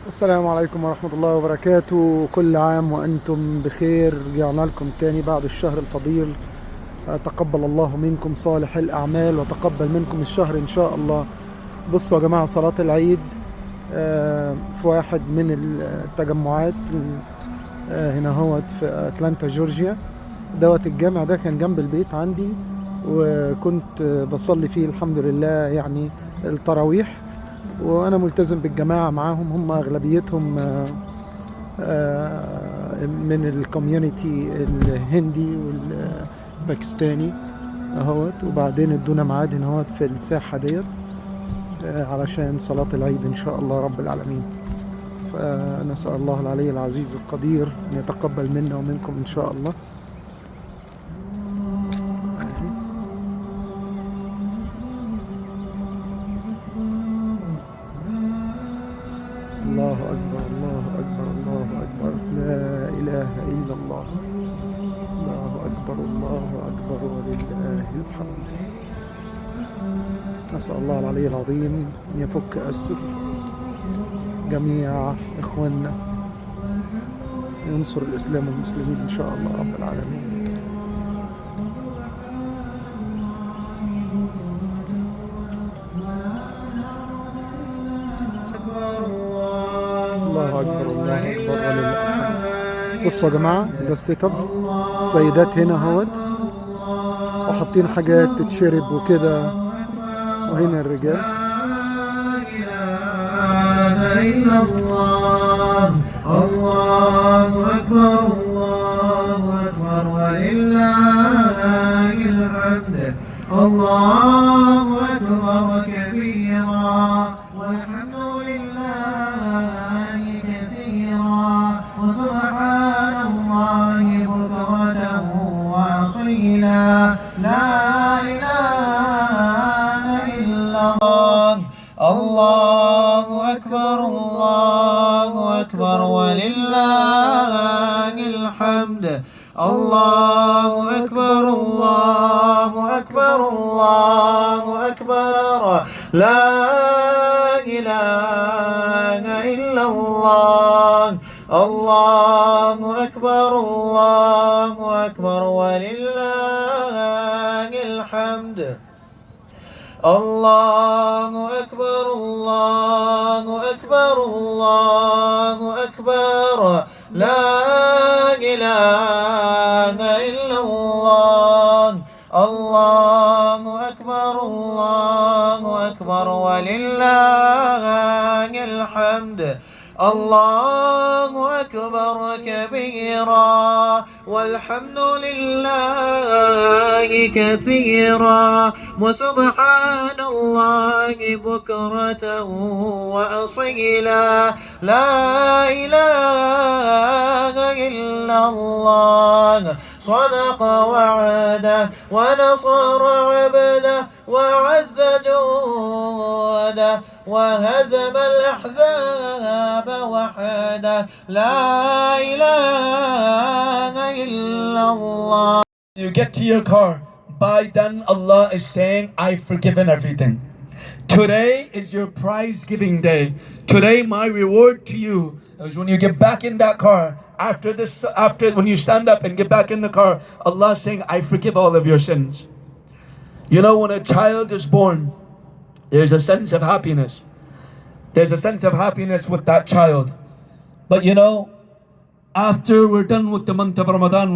السلام عليكم ورحمة الله وبركاته. كل عام وأنتم بخير. رجعنا لكم تاني بعد الشهر الفضيل. تقبل الله منكم صالح الأعمال وتقبل منكم الشهر إن شاء الله. بصوا يا جماعة، صلاة العيد في واحد من التجمعات هنا هو في أتلانتا جورجيا. الجامع ده كان جنب البيت عندي، وكنت بصلي فيه الحمد لله يعني التراويح، وانا ملتزم بالجماعه معاهم. هم اغلبيتهم من الكوميونتي الهندي والباكستاني اهوت. وبعدين ادونا ميعاد هنا اهوت في الساحه ديت علشان صلاه العيد ان شاء الله رب العالمين. فنسال الله العلي العزيز القدير ان يتقبل منا ومنكم ان شاء الله. الله أكبر، الله أكبر، الله أكبر، لا إله إلا الله. الله أكبر، الله أكبر، ولله الحمد. نسأل الله العلي العظيم أن يفك أسر جميع إخواننا، ينصر الإسلام والمسلمين إن شاء الله رب العالمين. الله أكبر، الله أكبر، ولله الحمد. بصوا يا جماعة، ده السيت اب. السيدات هنا اهوت وحاطين حاجات تتشرب وكده، وهنا الرجال. إلا الله، الله أكبر، الله أكبر، ولله الحمد. الله أكبر كبيرا، والحمد لله كثيرا، وسبحان الله بكرة وأصيلا، لا إله إلا الله. الله أكبر، الله أكبر، ولله الحمد. الله أكبر، الله أكبر، الله أكبر، لا إله إلا الله. الله أكبر، الله أكبر، ولله الحمد. الله أكبر، الله أكبر، الله أكبر، لا إله إلا الله. الله أكبر، الله أكبر، ولله الحمد. الله أكبر كبيرا، والحمد لله كثيرا، وسبحان الله بكرة وأصيلا، لا إله إلا الله. صدق وعده، ونصر عبده، وعز جوده، وهزم الأحزاب وحده، لا إله إلا الله. You get to your car, by then Allah is saying, I've forgiven everything. Today is your prize giving day. Today my reward to you is when you get back in that car, after when you stand up and get back in the car, Allah is saying, I forgive all of your sins. You know, when a child is born, there's a sense of happiness. There's a sense of happiness with that child. But you know, after we're done with the month of Ramadan,